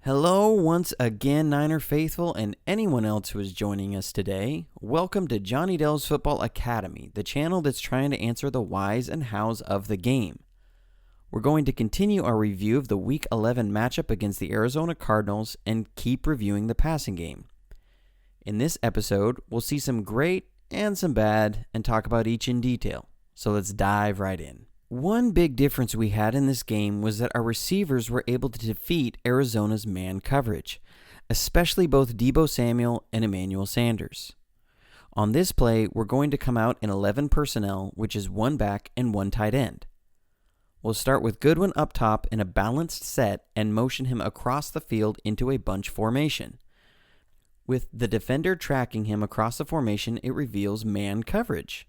Hello once again, Niner faithful, and anyone else who is joining us today. Welcome to Johnny Dell's Football Academy, the channel that's trying to answer the whys and hows of the game. We're going to continue our review of the Week 11 matchup against the Arizona Cardinals and keep reviewing the passing game. In this episode, we'll see some great and some bad and talk about each in detail. So let's dive right in. One big difference we had in this game was that our receivers were able to defeat Arizona's man coverage, especially both Deebo Samuel and Emmanuel Sanders. On this play, we're going to come out in 11 personnel, which is one back and one tight end. We'll start with Goodwin up top in a balanced set and motion him across the field into a bunch formation. With the defender tracking him across the formation, it reveals man coverage.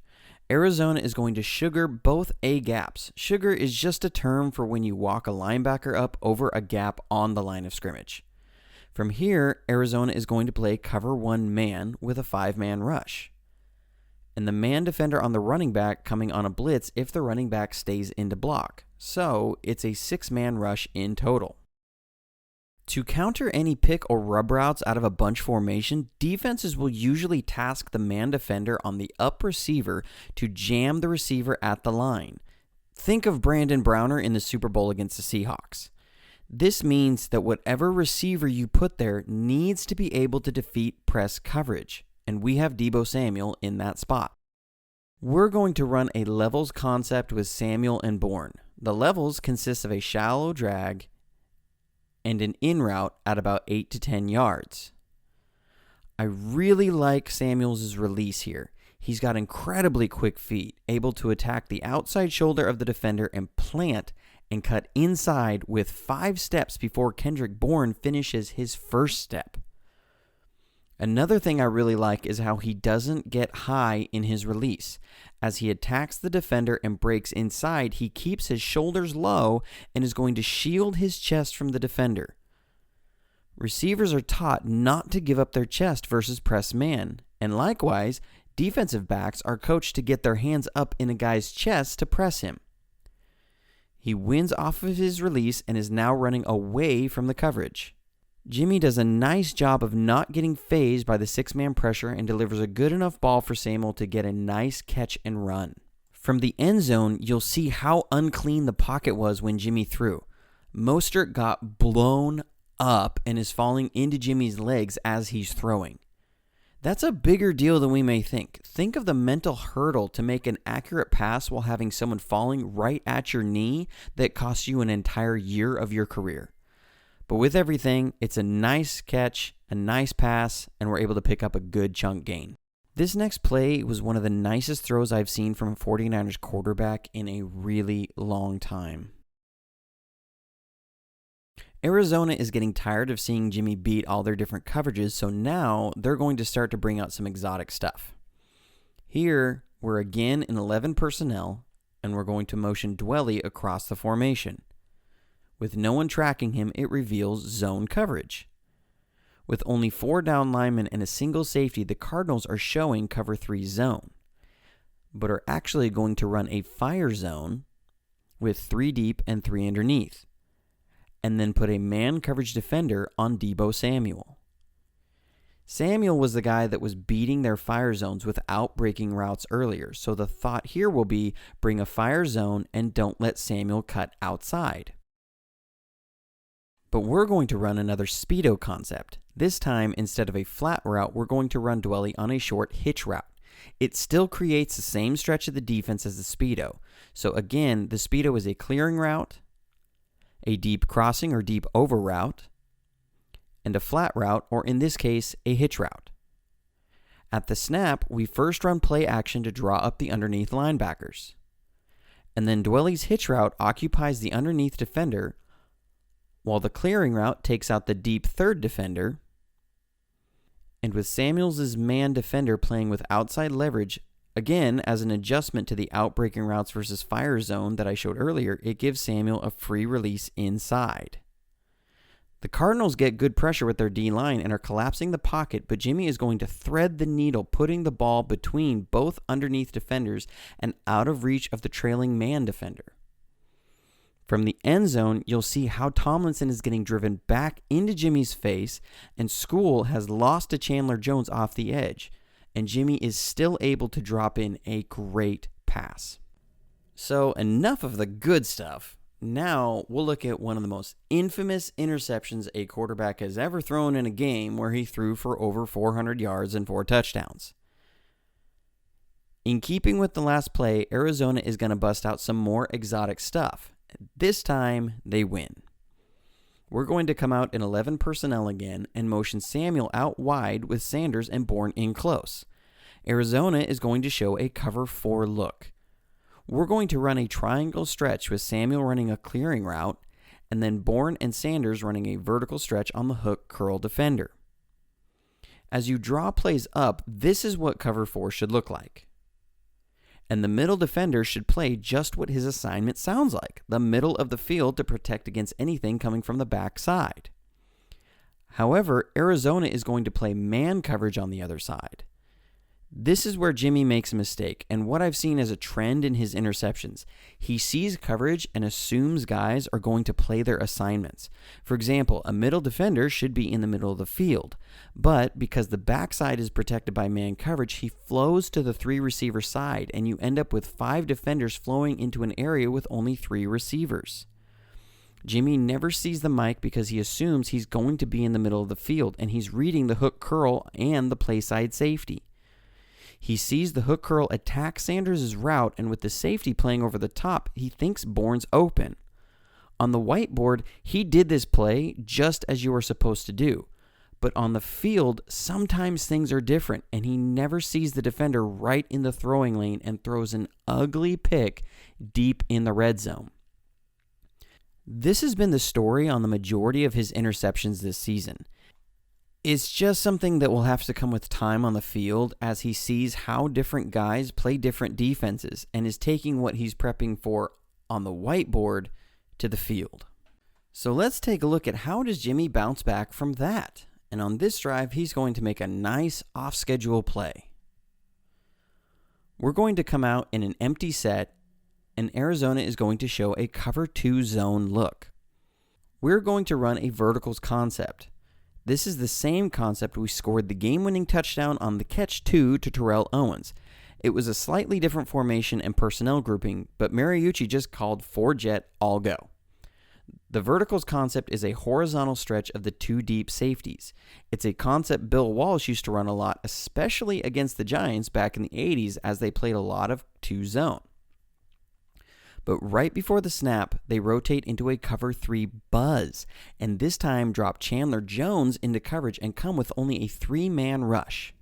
Arizona is going to sugar both A-gaps. Sugar is just a term for when you walk a linebacker up over a gap on the line of scrimmage. From here, Arizona is going to play cover one man with a 5-man rush. And the man defender on the running back coming on a blitz if the running back stays into block. So it's a 6-man rush in total. To counter any pick or rub routes out of a bunch formation, defenses will usually task the man defender on the up receiver to jam the receiver at the line. Think of Brandon Browner in the Super Bowl against the Seahawks. This means that whatever receiver you put there needs to be able to defeat press coverage, and we have Deebo Samuel in that spot. We're going to run a levels concept with Samuel and Bourne. The levels consist of a shallow drag and an in route at about 8 to 10 yards. I really like Samuel's release here. He's got incredibly quick feet, able to attack the outside shoulder of the defender and plant and cut inside with 5 steps before Kendrick Bourne finishes his first step. Another thing I really like is how he doesn't get high in his release. As he attacks the defender and breaks inside, he keeps his shoulders low and is going to shield his chest from the defender. Receivers are taught not to give up their chest versus press man, and likewise, defensive backs are coached to get their hands up in a guy's chest to press him. He wins off of his release and is now running away from the coverage. Jimmy does a nice job of not getting phased by the 6-man pressure and delivers a good enough ball for Samuel to get a nice catch and run. From the end zone, you'll see how unclean the pocket was when Jimmy threw. Mostert got blown up and is falling into Jimmy's legs as he's throwing. That's a bigger deal than we may think. Think of the mental hurdle to make an accurate pass while having someone falling right at your knee that costs you an entire year of your career. But with everything, it's a nice catch, a nice pass, and we're able to pick up a good chunk gain. This next play was one of the nicest throws I've seen from a 49ers quarterback in a really long time. Arizona is getting tired of seeing Jimmy beat all their different coverages, so now they're going to start to bring out some exotic stuff. Here, we're again in 11 personnel, and we're going to motion Dwelly across the formation. With no one tracking him, it reveals zone coverage. With only 4 down linemen and a single safety, the Cardinals are showing cover 3 zone, but are actually going to run a fire zone with 3 deep and 3 underneath, and then put a man coverage defender on Deebo Samuel. Samuel was the guy that was beating their fire zones without breaking routes earlier, so the thought here will be bring a fire zone and don't let Samuel cut outside. But we're going to run another speedo concept. This time, instead of a flat route, we're going to run Dwelly on a short hitch route. It still creates the same stretch of the defense as the speedo. So again, the speedo is a clearing route, a deep crossing or deep over route, and a flat route, or in this case, a hitch route. At the snap, we first run play action to draw up the underneath linebackers. And then Dwelly's hitch route occupies the underneath defender, while the clearing route takes out the deep third defender, and with Samuels' man defender playing with outside leverage, again, as an adjustment to the outbreaking routes versus fire zone that I showed earlier, it gives Samuel a free release inside. The Cardinals get good pressure with their D-line and are collapsing the pocket, but Jimmy is going to thread the needle, putting the ball between both underneath defenders and out of reach of the trailing man defender. From the end zone, you'll see how Tomlinson is getting driven back into Jimmy's face, and School has lost to Chandler Jones off the edge, and Jimmy is still able to drop in a great pass. So enough of the good stuff. Now we'll look at one of the most infamous interceptions a quarterback has ever thrown in a game, where he threw for over 400 yards and 4 touchdowns. In keeping with the last play, Arizona is going to bust out some more exotic stuff. This time, they win. We're going to come out in 11 personnel again and motion Samuel out wide with Sanders and Bourne in close. Arizona is going to show a cover 4 look. We're going to run a triangle stretch with Samuel running a clearing route, and then Bourne and Sanders running a vertical stretch on the hook curl defender. As you draw plays up, this is what cover 4 should look like. And the middle defender should play just what his assignment sounds like, the middle of the field to protect against anything coming from the backside. However, Arizona is going to play man coverage on the other side. This is where Jimmy makes a mistake, and what I've seen as a trend in his interceptions. He sees coverage and assumes guys are going to play their assignments. For example, a middle defender should be in the middle of the field, but because the backside is protected by man coverage, he flows to the 3 receiver side, and you end up with 5 defenders flowing into an area with only 3 receivers. Jimmy never sees the mic because he assumes he's going to be in the middle of the field, and he's reading the hook curl and the play side safety. He sees the hook curl attack Sanders' route, and with the safety playing over the top, he thinks Bourne's open. On the whiteboard, he did this play just as you are supposed to do. But on the field, sometimes things are different, and he never sees the defender right in the throwing lane and throws an ugly pick deep in the red zone. This has been the story on the majority of his interceptions this season. It's just something that will have to come with time on the field, as he sees how different guys play different defenses and is taking what he's prepping for on the whiteboard to the field. So let's take a look at how does Jimmy bounce back from that. And on this drive, he's going to make a nice off-schedule play. We're going to come out in an empty set, and Arizona is going to show a cover 2 zone look. We're going to run a verticals concept. This is the same concept we scored the game-winning touchdown on the catch 2 to Terrell Owens. It was a slightly different formation and personnel grouping, but Mariucci just called 4-jet all go. The verticals concept is a horizontal stretch of the 2 deep safeties. It's a concept Bill Walsh used to run a lot, especially against the Giants back in the 80s, as they played a lot of 2 zone. But right before the snap, they rotate into a cover 3 buzz, and this time drop Chandler Jones into coverage and come with only a 3-man rush.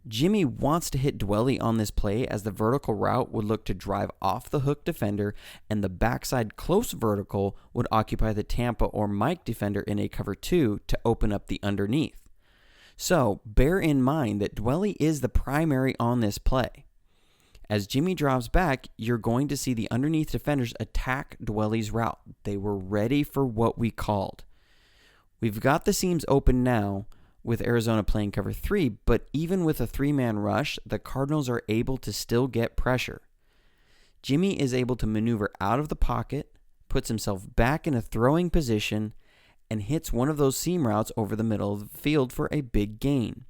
Jimmy wants to hit Dwelly on this play, as the vertical route would look to drive off the hook defender, and the backside close vertical would occupy the Tampa or Mike defender in a cover 2 to open up the underneath. So bear in mind that Dwelly is the primary on this play. As Jimmy drops back, you're going to see the underneath defenders attack Dwelly's route. They were ready for what we called. We've got the seams open now with Arizona playing cover 3, but even with a 3-man rush, the Cardinals are able to still get pressure. Jimmy is able to maneuver out of the pocket, puts himself back in a throwing position, and hits one of those seam routes over the middle of the field for a big gain.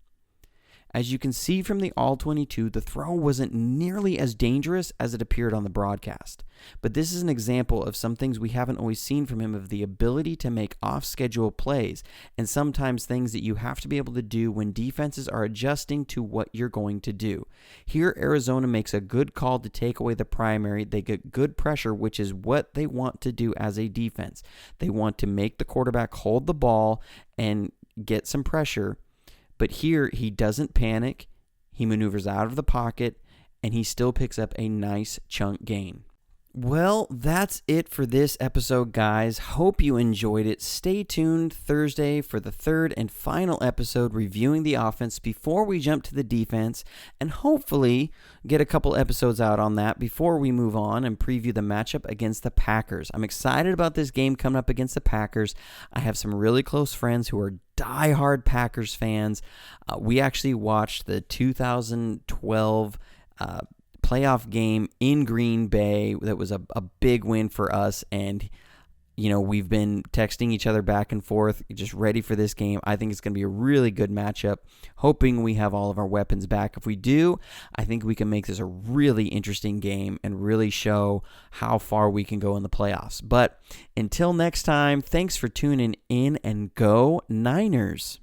As you can see from the All-22, the throw wasn't nearly as dangerous as it appeared on the broadcast. But this is an example of some things we haven't always seen from him, of the ability to make off-schedule plays, and sometimes things that you have to be able to do when defenses are adjusting to what you're going to do. Here, Arizona makes a good call to take away the primary. They get good pressure, which is what they want to do as a defense. They want to make the quarterback hold the ball and get some pressure. But here, he doesn't panic, he maneuvers out of the pocket, and he still picks up a nice chunk gain. Well, that's it for this episode, guys. Hope you enjoyed it. Stay tuned Thursday for the third and final episode reviewing the offense before we jump to the defense, and hopefully get a couple episodes out on that before we move on and preview the matchup against the Packers. I'm excited about this game coming up against the Packers. I have some really close friends who are diehard Packers fans. We actually watched the 2012 playoff game in Green Bay. That was a big win for us, and we've been texting each other back and forth, just ready for this game. I think it's going to be a really good matchup, hoping we have all of our weapons back. If we do, I think we can make this a really interesting game and really show how far we can go in the playoffs. But until next time, thanks for tuning in, and go Niners.